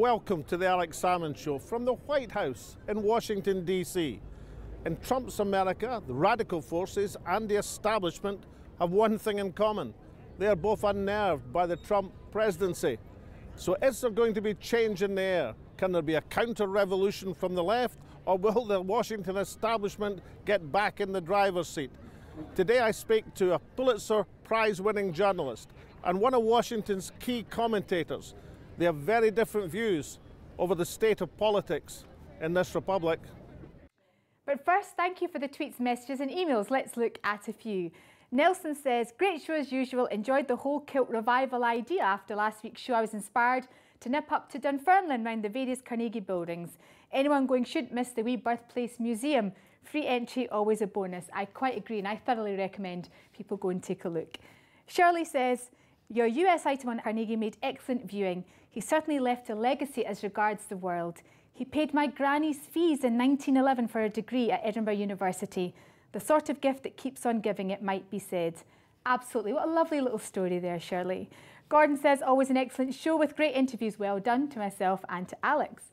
welcome to the Alex Salmond Show from the White House in Washington, D.C. In Trump's America, the radical forces and the establishment have one thing in common. They are both unnerved by the Trump presidency. So is there going to be change in the air? Can there be a counter-revolution from the left, or will the Washington establishment get back in the driver's seat? Today I speak to a Pulitzer Prize-winning journalist and one of Washington's key commentators. They have very different views over the state of politics in this republic. But first, thank you for the tweets, messages and emails. Let's look at a few. Nelson says, great show as usual, enjoyed the whole kilt revival idea. After last week's show, I was inspired to nip up to Dunfermline round the various Carnegie buildings. Anyone going shouldn't miss the wee birthplace museum. Free entry, always a bonus. I quite agree, and I thoroughly recommend people go and take a look. Shirley says, your US item on Carnegie made excellent viewing. He certainly left a legacy as regards the world. He paid my granny's fees in 1911 for a degree at Edinburgh University. The sort of gift that keeps on giving, it might be said. Absolutely. What a lovely little story there, Shirley. Gordon says, always an excellent show with great interviews. Well done to myself and to Alex.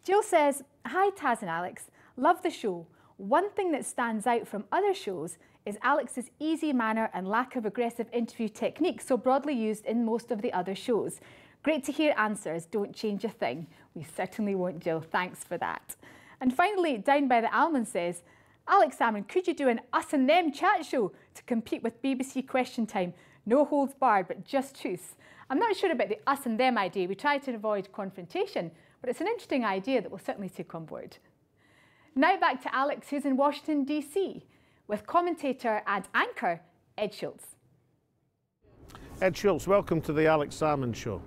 Jill says, hi Taz and Alex. Love the show. One thing that stands out from other shows is Alex's easy manner and lack of aggressive interview technique, so broadly used in most of the other shows. Great to hear answers. Don't change a thing. We certainly won't, Jill. Thanks for that. And finally, Down by the Almond says, Alex Salmond, could you do an us and them chat show to compete with BBC Question Time? No holds barred, but just truths. I'm not sure about the us and them idea. We try to avoid confrontation, but it's an interesting idea that we'll certainly take on board. Now back to Alex, who's in Washington, D.C., with commentator and anchor Ed Schultz. Ed Schultz, welcome to the Alex Salmond Show.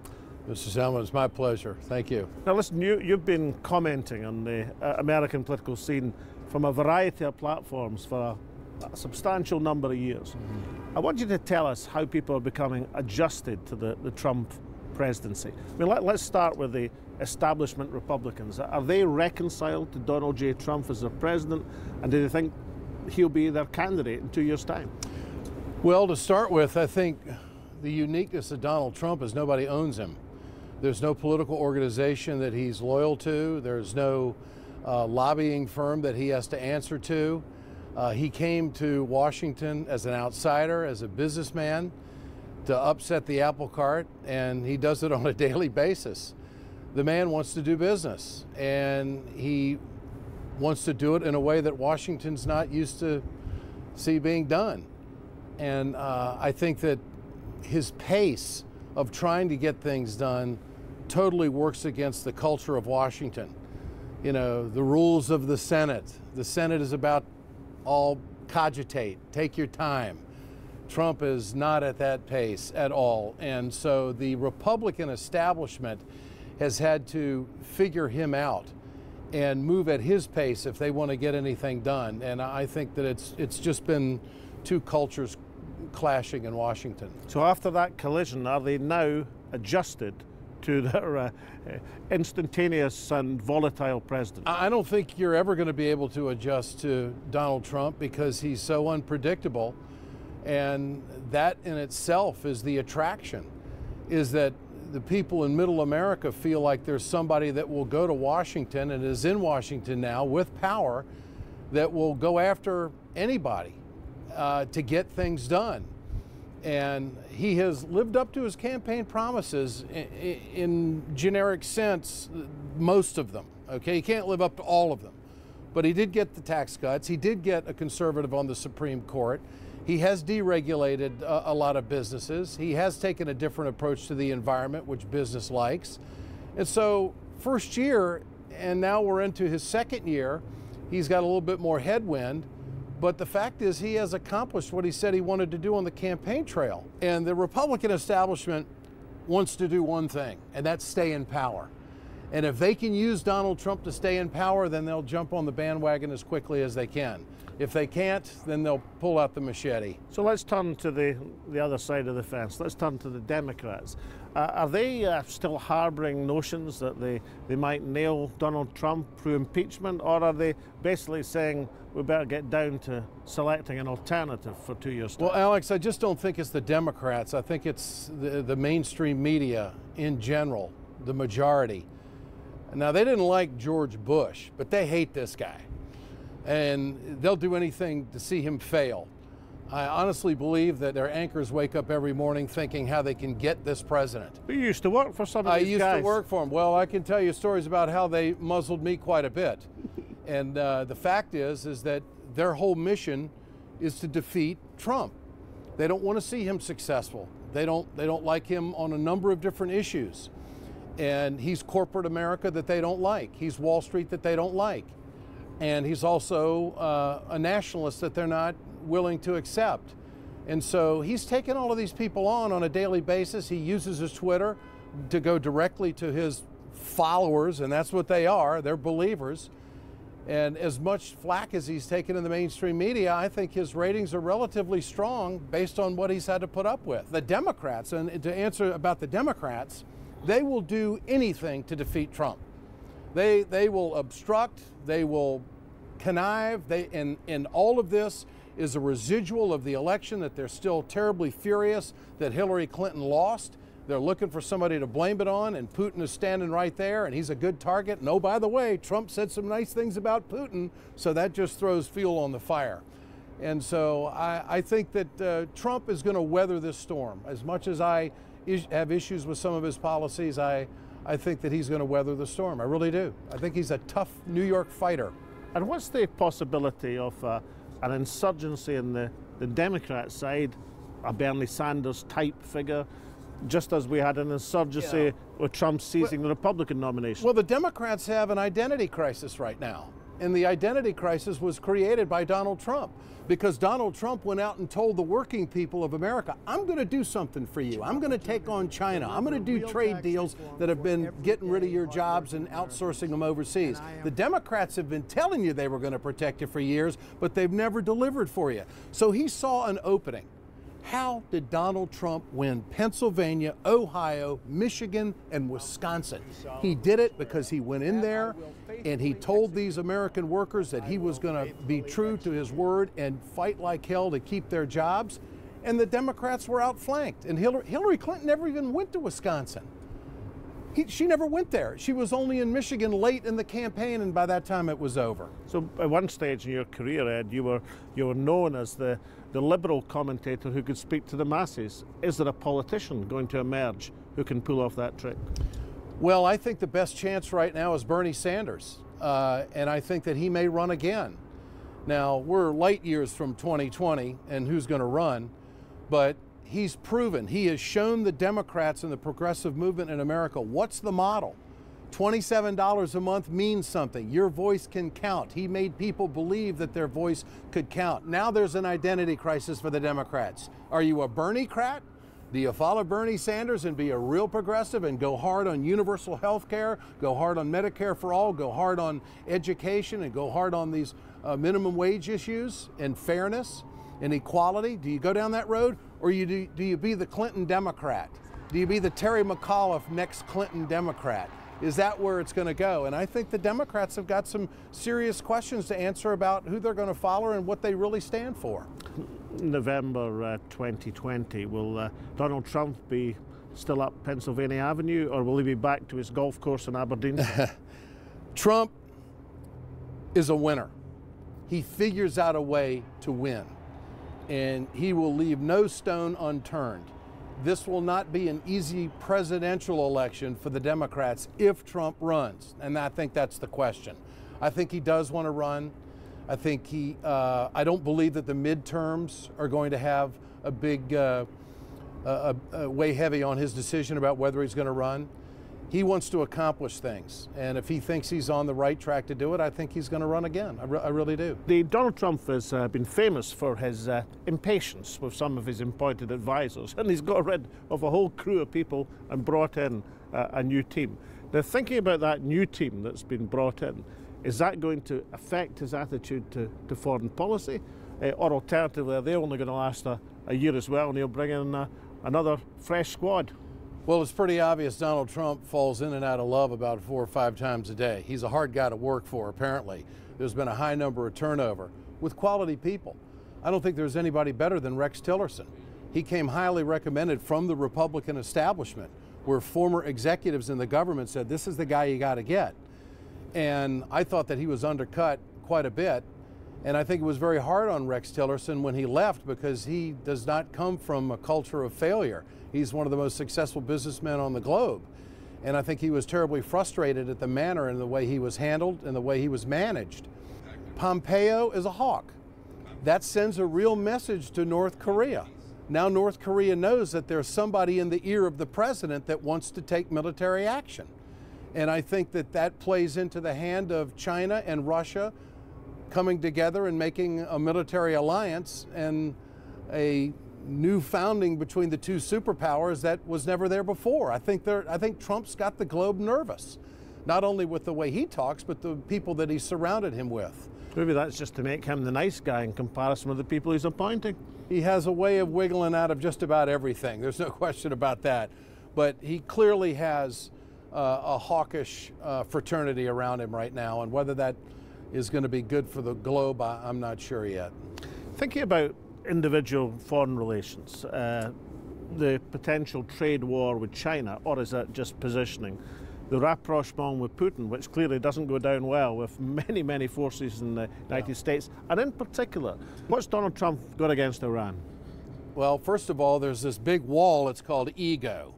Mr. Salmond, it's my pleasure. Thank you. Now listen, you've been commenting on the American political scene from a variety of platforms for a substantial number of years. I want you to tell us how people are becoming adjusted to the Trump presidency. I mean, let's start with the establishment Republicans. Are they reconciled to Donald J. Trump as their president, and do they think he'll be their candidate in 2 years' time? Well, to start with, I think the uniqueness of Donald Trump is nobody owns him. There's no political organization that he's loyal to. There's no lobbying firm that he has to answer to. He came to Washington as an outsider, as a businessman, to upset the apple cart, and he does it on a daily basis. The man wants to do business, and he wants to do it in a way that Washington's not used to see being done. And I think that his pace of trying to get things done totally works against the culture of Washington. You know, the rules of the Senate. The Senate is about all cogitate, take your time. Trump is not at that pace at all. And so the Republican establishment has had to figure him out and move at his pace if they want to get anything done. And I think that it's just been two cultures clashing in Washington. So after that collision, are they now adjusted to their instantaneous and volatile president? I don't think you're ever going to be able to adjust to Donald Trump because he's so unpredictable. And that in itself is the attraction, is that the people in middle America feel like there's somebody that will go to Washington and is in Washington now with power that will go after anybody to get things done. And he has lived up to his campaign promises in generic sense, most of them. Okay, he can't live up to all of them. But he did get the tax cuts. He did get a conservative on the Supreme Court. He has deregulated a lot of businesses. He has taken a different approach to the environment, which business likes. And so first year, and now we're into his second year, he's got a little bit more headwind. But the fact is he has accomplished what he said he wanted to do on the campaign trail. And the Republican establishment wants to do one thing, and that's stay in power. And if they can use Donald Trump to stay in power, then they'll jump on the bandwagon as quickly as they can. If they can't, then they'll pull out the machete. So let's turn to the other side of the fence. Let's turn to the Democrats. Are they still harboring notions that they might nail Donald Trump through impeachment, or are they basically saying we better get down to selecting an alternative for 2 years' time? Well, Alex, I just don't think it's the Democrats. I think it's the mainstream media in general, the majority, Now, they didn't like George Bush, but they hate this guy. And they'll do anything to see him fail. I honestly believe that their anchors wake up every morning thinking how they can get this president. You used to work for some of these guys. I used to work for them. Well, I can tell you stories about how they muzzled me quite a bit. And the fact is that their whole mission is to defeat Trump. They don't want to see him successful. They don't like him on a number of different issues. And he's corporate America that they don't like. He's Wall Street that they don't like. And he's also a nationalist that they're not willing to accept. And so he's taken all of these people on a daily basis. He uses his Twitter to go directly to his followers, and that's what they are. They're believers. And as much flack as he's taken in the mainstream media, I think his ratings are relatively strong based on what he's had to put up with. The Democrats, and to answer about the Democrats, they will do anything to defeat Trump. They will obstruct, they will connive, and all of this is a residual of the election, that they're still terribly furious that Hillary Clinton lost. They're looking for somebody to blame it on, and Putin is standing right there, and he's a good target. And oh, by the way, Trump said some nice things about Putin, so that just throws fuel on the fire. And so I think that Trump is going to weather this storm. As much as I have issues with some of his policies, I think that he's going to weather the storm. I really do. I think he's a tough New York fighter. And what's the possibility of an insurgency in the Democrat side, a Bernie Sanders type figure, just as we had an insurgency with Trump seizing the Republican nomination? Well, the Democrats have an identity crisis right now. And the identity crisis was created by Donald Trump, because Donald Trump went out and told the working people of America, I'm going to do something for you. I'm going to take on China. I'm going to do trade deals that have been getting rid of your jobs and outsourcing them overseas. The Democrats have been telling you they were going to protect you for years, but they've never delivered for you. So he saw an opening. How did Donald Trump win Pennsylvania, Ohio, Michigan, and Wisconsin? He did it because he went in there and he told these American workers that he was going to be true to his word and fight like hell to keep their jobs. And the Democrats were outflanked. And Hillary Clinton never even went to Wisconsin. She never went there. She was only in Michigan late in the campaign, and by that time it was over. So at one stage in your career, Ed, you were known as the liberal commentator who could speak to the masses. Is there a politician going to emerge who can pull off that trick? Well, I think the best chance right now is Bernie Sanders, and I think that he may run again. Now, we're light years from 2020 and who's going to run, but he's proven, he has shown the Democrats and the progressive movement in America what's the model. $27 a month means something. Your voice can count. He made people believe that their voice could count. Now there's an identity crisis for the Democrats. Are you a Bernie-crat? Do you follow Bernie Sanders and be a real progressive and go hard on universal health care, go hard on Medicare for all, go hard on education, and go hard on these minimum wage issues and fairness and equality? Do you go down that road? Or do you be the Clinton Democrat? Do you be the Terry McAuliffe next Clinton Democrat? Is that where it's going to go? And I think the Democrats have got some serious questions to answer about who they're going to follow and what they really stand for. November 2020, will Donald Trump be still up Pennsylvania Avenue, or will he be back to his golf course in Aberdeen? Trump is a winner. He figures out a way to win, and he will leave no stone unturned. This will not be an easy presidential election for the Democrats if Trump runs, and I think that's the question. I think he does want to run. I think I don't believe that the midterms are going to have a big, weigh heavy on his decision about whether he's going to run. He wants to accomplish things, and if he thinks he's on the right track to do it, I think he's going to run again. I really do. Donald Trump has been famous for his impatience with some of his appointed advisors, and he's got rid of a whole crew of people and brought in a new team. Now, thinking about that new team that's been brought in, is that going to affect his attitude to foreign policy? Or alternatively, are they only going to last a year as well, and he'll bring in another fresh squad? Well, it's pretty obvious Donald Trump falls in and out of love about 4 or 5 times a day. He's a hard guy to work for, apparently. There's been a high number of turnover with quality people. I don't think there's anybody better than Rex Tillerson. He came highly recommended from the Republican establishment, where former executives in the government said, this is the guy you got to get. And I thought that he was undercut quite a bit. And I think it was very hard on Rex Tillerson when he left, because he does not come from a culture of failure. He's one of the most successful businessmen on the globe. And I think he was terribly frustrated at the manner and the way he was handled and the way he was managed. Pompeo is a hawk. That sends a real message to North Korea. Now North Korea knows that there's somebody in the ear of the president that wants to take military action. And I think that that plays into the hand of China and Russia coming together and making a military alliance and a new founding between the two superpowers that was never there before. I think Trump's got the globe nervous, not only with the way he talks, but the people that he's surrounded him with. Maybe that's just to make him the nice guy in comparison with the people he's appointing. He has a way of wiggling out of just about everything. There's no question about that. But he clearly has a hawkish fraternity around him right now, and whether that is going to be good for the globe, I'm not sure yet. Thinking about individual foreign relations, the potential trade war with China, or is that just positioning? The rapprochement with Putin, which clearly doesn't go down well with many, many forces in the United States, and in particular, what's Donald Trump got against Iran? Well, first of all, there's this big wall, it's called ego.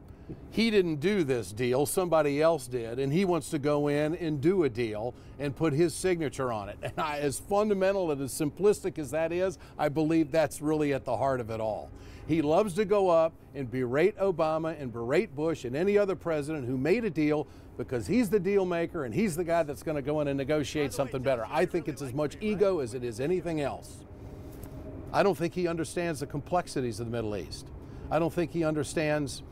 He didn't do this deal, somebody else did, and he wants to go in and do a deal and put his signature on it. And as fundamental and as simplistic as that is, I believe that's really at the heart of it all. He loves to go up and berate Obama and berate Bush and any other president who made a deal, because he's the deal maker and he's the guy that's going to go in and negotiate something better. I think it's as much ego as it is anything else. I don't think he understands the complexities of the Middle East. I don't think he understands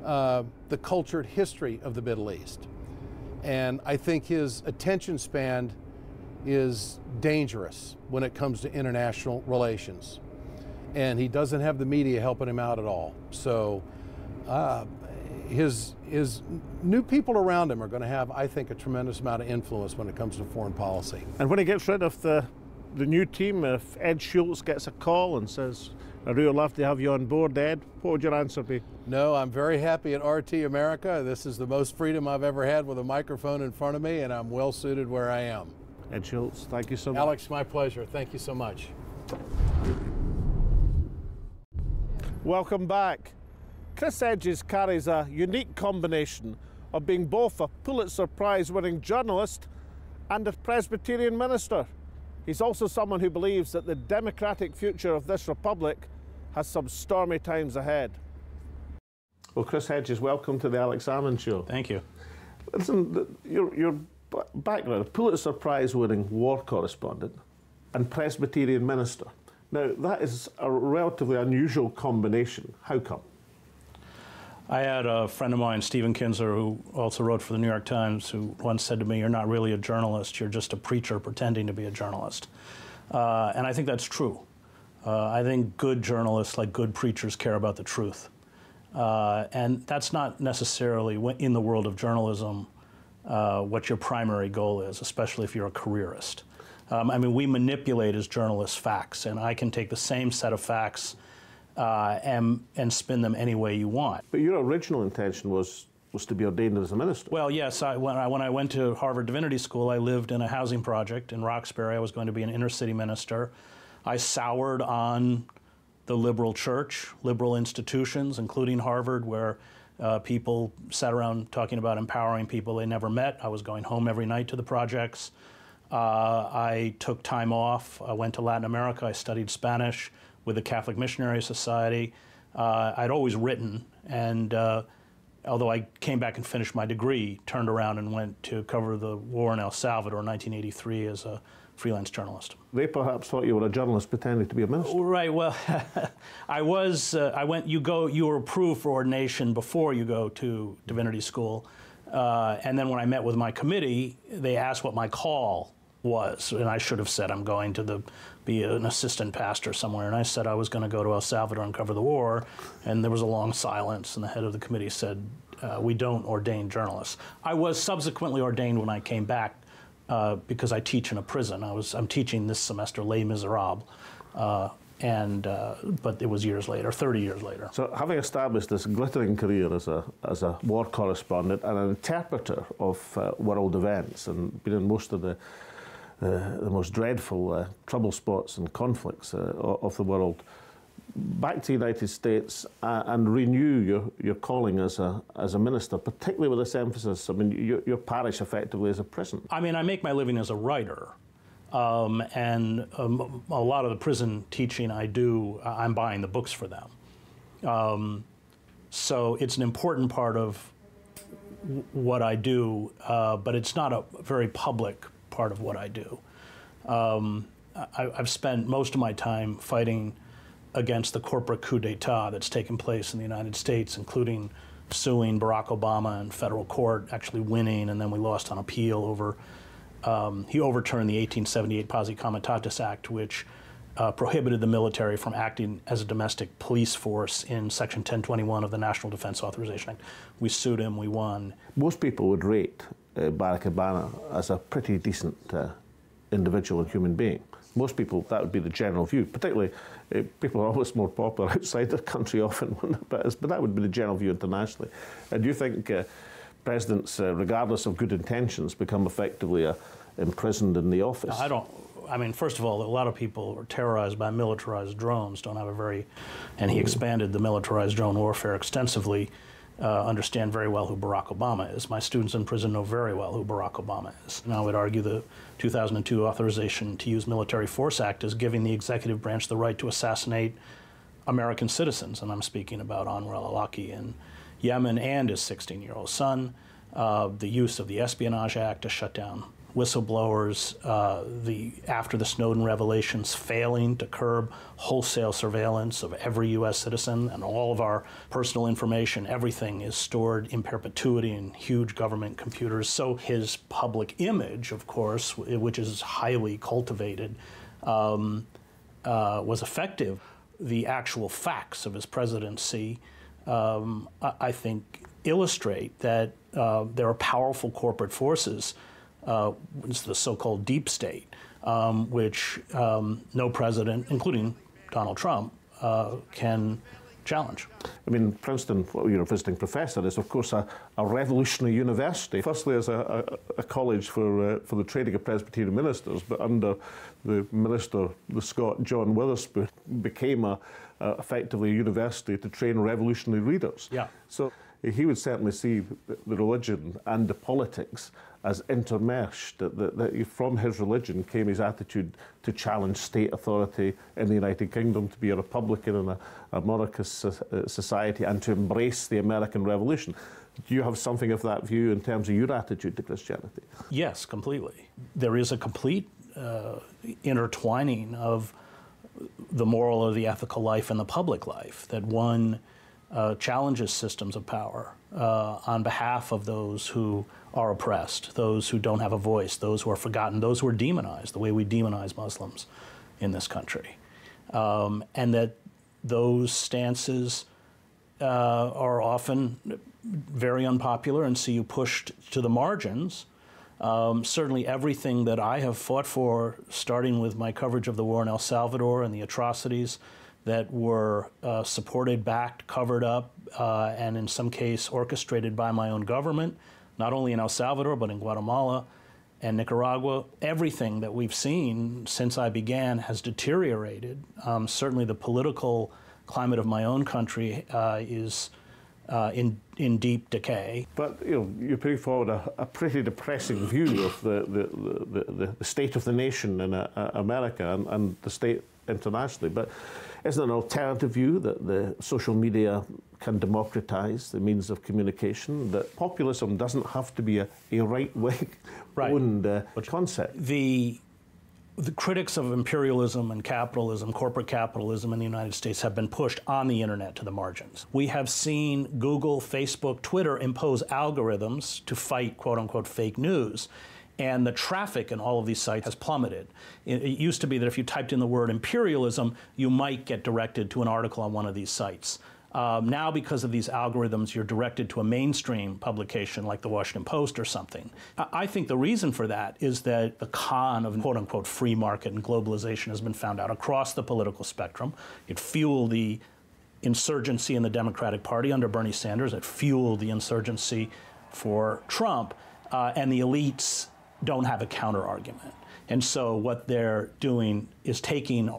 the cultured history of the Middle East. And I think his attention span is dangerous when it comes to international relations. And he doesn't have the media helping him out at all. So his new people around him are going to have, I think, a tremendous amount of influence when it comes to foreign policy. And when he gets rid of the new team, if Ed Schultz gets a call and says, I'd really love to have you on board, Ed, what would your answer be? No, I'm very happy at RT America. This is the most freedom I've ever had with a microphone in front of me, and I'm well suited where I am. Ed Schultz, thank you so much. Alex, my pleasure. Thank you so much. Welcome back. Chris Hedges carries a unique combination of being both a Pulitzer Prize-winning journalist and a Presbyterian minister. He's also someone who believes that the democratic future of this republic has some stormy times ahead. Well, Chris Hedges, welcome to the Alex Salmond Show. Thank you. Listen, your background, Pulitzer Prize-winning war correspondent and Presbyterian minister. Now, that is a relatively unusual combination. How come? I had a friend of mine, Stephen Kinzer, who also wrote for the New York Times, who once said to me, "You're not really a journalist, you're just a preacher pretending to be a journalist." And I think that's true. I think good journalists, like good preachers, care about the truth. And that's not necessarily, in the world of journalism, what your primary goal is, especially if you're a careerist. I mean, we manipulate as journalists facts, and I can take the same set of facts and spin them any way you want. But your original intention was to be ordained as a minister. Well, yes. When I went to Harvard Divinity School, I lived in a housing project in Roxbury. I was going to be an inner city minister. I soured on the liberal church, liberal institutions, including Harvard, where people sat around talking about empowering people they never met. I was going home every night to the projects. I took time off. I went to Latin America. I studied Spanish with the Catholic Missionary Society. I'd always written, and although I came back and finished my degree, turned around and went to cover the war in El Salvador in 1983 as a freelance journalist. They perhaps thought you were a journalist pretending to be a minister. Right. Well, I was. I went. You were approved for ordination before you go to divinity school, and then when I met with my committee, they asked what my call was, and I should have said I'm going to be an assistant pastor somewhere, and I said I was going to go to El Salvador and cover the war, and there was a long silence, and the head of the committee said, we don't ordain journalists. I was subsequently ordained when I came back because I teach in a prison. I'm teaching this semester Les Miserables But it was years later, 30 years later. So having established this glittering career as a war correspondent and an interpreter of world events, and been in most of the most dreadful trouble spots and conflicts of the world, back to the United States and renew your calling as a minister, particularly with this emphasis. I mean, your parish effectively is a prison. I mean, I make my living as a writer. A lot of the prison teaching I do, I'm buying the books for them. So it's an important part of what I do, but it's not a very public part of what I do. I've spent most of my time fighting against the corporate coup d'etat that's taken place in the United States, including suing Barack Obama in federal court, actually winning, and then we lost on appeal over he overturned the 1878 Posse Comitatus Act, which prohibited the military from acting as a domestic police force in Section 1021 of the National Defense Authorization Act. We sued him, we won. Most people would rate Barack Obama as a pretty decent individual and human being. Most people, that would be the general view. Particularly, people are always more popular outside their country often, but that would be the general view internationally. And do you think presidents, regardless of good intentions, become effectively imprisoned in the office? I mean, first of all, a lot of people are terrorized by militarized drones, don't have a very, and he expanded the militarized drone warfare extensively, understand very well who Barack Obama is. My students in prison know very well who Barack Obama is. And I would argue the 2002 Authorization to Use Military Force Act is giving the executive branch the right to assassinate American citizens, and I'm speaking about Anwar al-Awlaki in Yemen and his 16-year-old son, the use of the Espionage Act to shut down whistleblowers, after the Snowden revelations, failing to curb wholesale surveillance of every U.S. citizen, and all of our personal information, everything is stored in perpetuity in huge government computers. So his public image, of course, which is highly cultivated, was effective. The actual facts of his presidency, I think, illustrate that there are powerful corporate forces, it's the so-called deep state, which no president, including Donald Trump, can challenge. I mean, Princeton, you're a visiting professor, is of course a revolutionary university. Firstly, as a college for the training of Presbyterian ministers, but under the minister, the Scot John Witherspoon, became effectively a university to train revolutionary leaders. Yeah. So he would certainly see the religion and the politics as intermeshed, that from his religion came his attitude to challenge state authority in the United Kingdom, to be a Republican in a monarchist society, and to embrace the American Revolution. Do you have something of that view in terms of your attitude to Christianity? Yes, completely. There is a complete intertwining of the moral or the ethical life and the public life, that one challenges systems of power on behalf of those who are oppressed, those who don't have a voice, those who are forgotten, those who are demonized, the way we demonize Muslims in this country. And that those stances are often very unpopular and see you pushed to the margins. Certainly everything that I have fought for, starting with my coverage of the war in El Salvador and the atrocities that were supported, backed, covered up, and in some case orchestrated by my own government, not only in El Salvador, but in Guatemala and Nicaragua. Everything that we've seen since I began has deteriorated. Certainly the political climate of my own country is in deep decay. But you're putting forward a pretty depressing view of the state of the nation in America and the state internationally. But isn't there an alternative view that the social media can democratize the means of communication, that populism doesn't have to be a right-wing owned concept? The critics of imperialism and capitalism, corporate capitalism in the United States, have been pushed on the internet to the margins. We have seen Google, Facebook, Twitter impose algorithms to fight quote-unquote fake news. And the traffic in all of these sites has plummeted. It used to be that if you typed in the word imperialism, you might get directed to an article on one of these sites. Now, because of these algorithms, you're directed to a mainstream publication like the Washington Post or something. I think the reason for that is that the con of quote-unquote free market and globalization has been found out across the political spectrum. It fueled the insurgency in the Democratic Party under Bernie Sanders. It fueled the insurgency for Trump. And the elites don't have a counter-argument. And so what they're doing is taking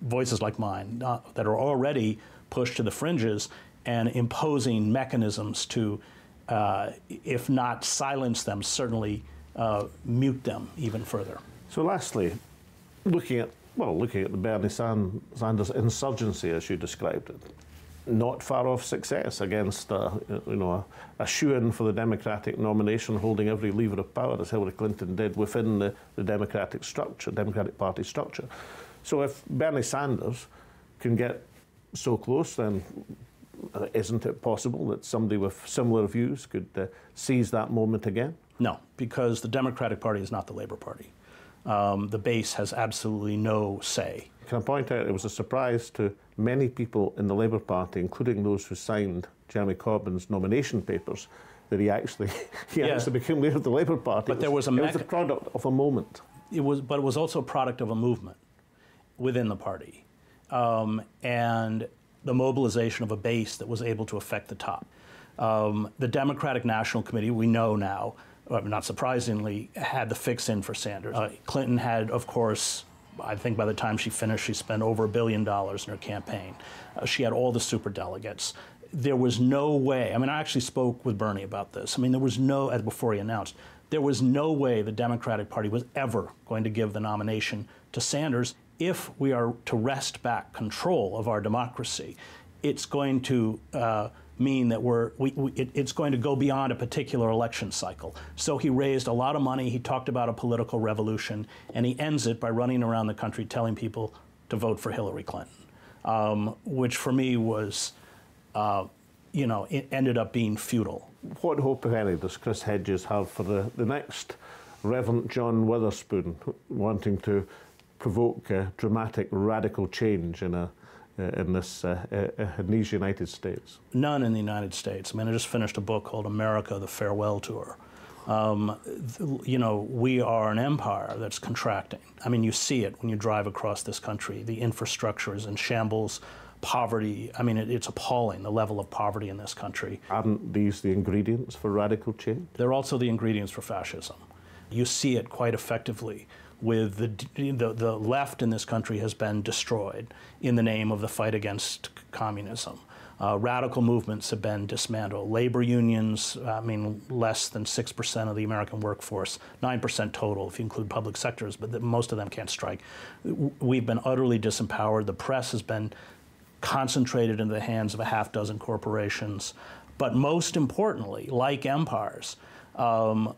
voices like mine that are already pushed to the fringes and imposing mechanisms to, if not silence them, certainly mute them even further. So lastly, looking at the Bernie Sanders insurgency as you described it, not far off success against a shoo-in for the Democratic nomination, holding every lever of power as Hillary Clinton did within the Democratic Party structure. So if Bernie Sanders can get so close, then isn't it possible that somebody with similar views could seize that moment again? No, because the Democratic Party is not the Labour Party. The base has absolutely no say. Can I point out it was a surprise to many people in the Labour Party, including those who signed Jeremy Corbyn's nomination papers, that he actually became leader of the Labour Party. But it was a product of a moment. But it was also a product of a movement within the party. And the mobilization of a base that was able to affect the top. The Democratic National Committee, we know now, not surprisingly, had the fix-in for Sanders. Clinton had, of course, I think by the time she finished, she spent over $1 billion in her campaign. She had all the superdelegates. There was no way, I mean, I actually spoke with Bernie about this. I mean, there was no, before he announced, there was no way the Democratic Party was ever going to give the nomination to Sanders. If we are to wrest back control of our democracy, it's going to mean that it's going to go beyond a particular election cycle. So he raised a lot of money, he talked about a political revolution, and he ends it by running around the country telling people to vote for Hillary Clinton, which for me was, it ended up being futile. What hope, if any, does Chris Hedges have for the next Reverend John Witherspoon wanting to provoke dramatic, radical change in these United States? None in the United States. I mean, I just finished a book called America, the Farewell Tour. We are an empire that's contracting. I mean, you see it when you drive across this country. The infrastructure is in shambles, poverty. I mean, it's appalling, the level of poverty in this country. Aren't these the ingredients for radical change? They're also the ingredients for fascism. You see it quite effectively with the left in this country has been destroyed in the name of the fight against communism. Radical movements have been dismantled. Labor unions, less than 6% of the American workforce, 9% total if you include public sectors, but most of them can't strike. We've been utterly disempowered. The press has been concentrated in the hands of a half dozen corporations. But most importantly, like empires,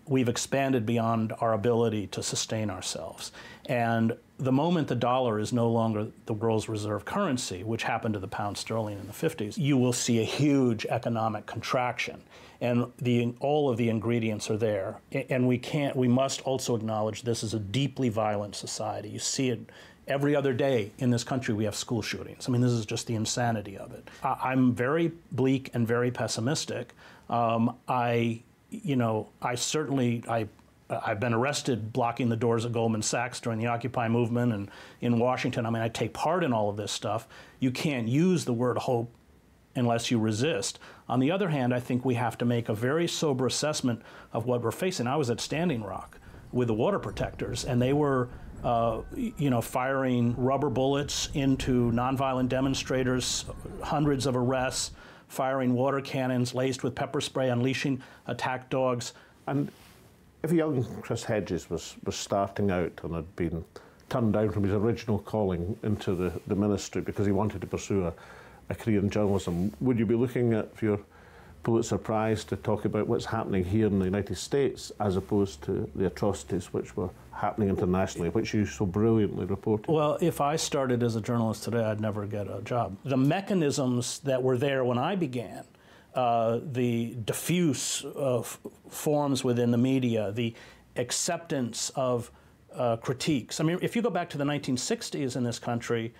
we've expanded beyond our ability to sustain ourselves. And the moment the dollar is no longer the world's reserve currency, which happened to the pound sterling in the 50s, you will see a huge economic contraction. And all of the ingredients are there. And we must also acknowledge this is a deeply violent society. You see it every other day in this country. We have school shootings. I mean, this is just the insanity of it. I'm very bleak and very pessimistic. I've been arrested blocking the doors of Goldman Sachs during the Occupy movement and in Washington. I mean, I take part in all of this stuff. You can't use the word hope unless you resist. On the other hand, I think we have to make a very sober assessment of what we're facing. I was at Standing Rock with the water protectors, and they were firing rubber bullets into nonviolent demonstrators, hundreds of arrests, firing water cannons laced with pepper spray, unleashing attack dogs. And if young Chris Hedges was starting out and had been turned down from his original calling into the ministry because he wanted to pursue a career in journalism, would you be looking at your Pulitzer Prize to talk about what's happening here in the United States as opposed to the atrocities which were happening internationally, which you so brilliantly reported? Well, if I started as a journalist today, I'd never get a job. The mechanisms that were there when I began, the diffuse forms within the media, the acceptance of critiques. I mean, if you go back to the 1960s in this country,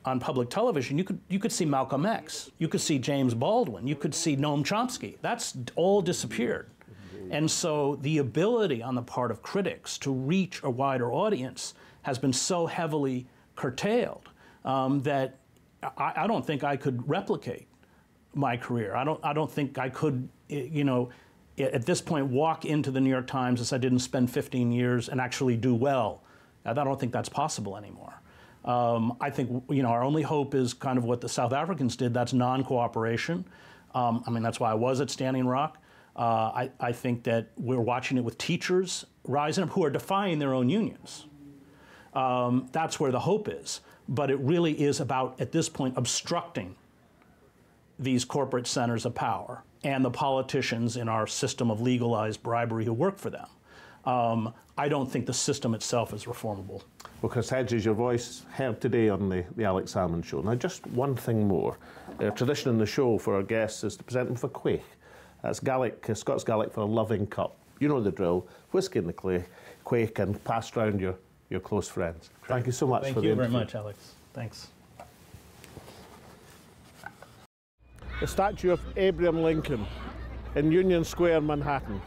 on public television, you could see Malcolm X, you could see James Baldwin, you could see Noam Chomsky. That's all disappeared. And so the ability on the part of critics to reach a wider audience has been so heavily curtailed that I don't think I could replicate my career. I don't think I could, you know, at this point walk into the New York Times as I didn't spend 15 years and actually do well. I don't think that's possible anymore. I think, you know, our only hope is kind of what the South Africans did. That's non-cooperation. I mean, that's why I was at Standing Rock. I think that we're watching it with teachers rising up who are defying their own unions. That's where the hope is. But it really is about, at this point, obstructing these corporate centers of power and the politicians in our system of legalized bribery who work for them. I don't think the system itself is reformable. Well, Chris Hedges, your voice heard today on the Alex Salmond Show. Now, just one thing more. Tradition in the show for our guests is to present them for Quaich. That's Gaelic, Scots Gaelic for a loving cup. You know the drill. Whiskey in the Quaich and passed round your close friends. Great. Thank you so much for the interview. Thank you very much, Alex. Thanks. The statue of Abraham Lincoln in Union Square, Manhattan.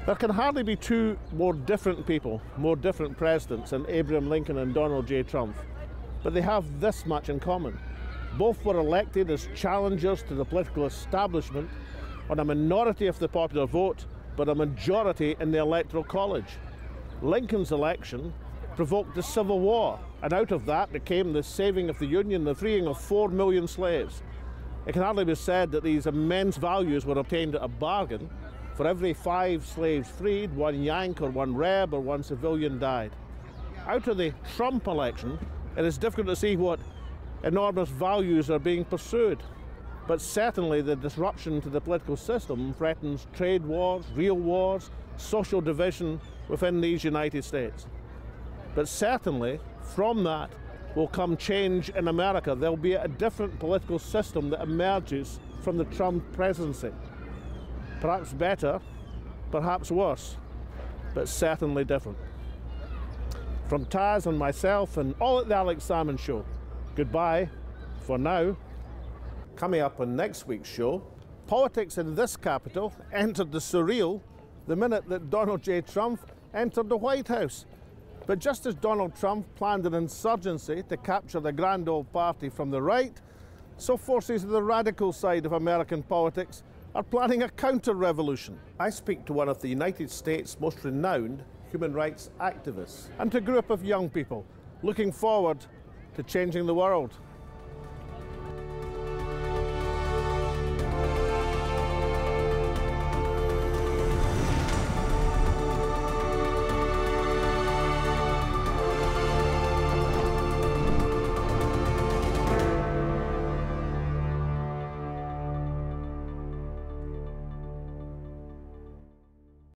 There can hardly be two more different people, more different presidents than Abraham Lincoln and Donald J. Trump. But they have this much in common. Both were elected as challengers to the political establishment on a minority of the popular vote, but a majority in the Electoral College. Lincoln's election provoked the Civil War, and out of that became the saving of the Union, the freeing of 4 million slaves. It can hardly be said that these immense values were obtained at a bargain. For every 5 slaves freed, 1 Yank or 1 Reb or 1 civilian died. Out of the Trump election, it is difficult to see what enormous values are being pursued. But certainly the disruption to the political system threatens trade wars, real wars, social division within these United States. But certainly from that will come change in America. There'll be a different political system that emerges from the Trump presidency. Perhaps better, perhaps worse, but certainly different. From Taz and myself and all at the Alex Salmond Show, goodbye for now. Coming up on next week's show, politics in this capital entered the surreal the minute that Donald J. Trump entered the White House. But just as Donald Trump planned an insurgency to capture the grand old party from the right, so forces of the radical side of American politics are planning a counter-revolution. I speak to one of the United States' most renowned human rights activists and to a group of young people looking forward to changing the world.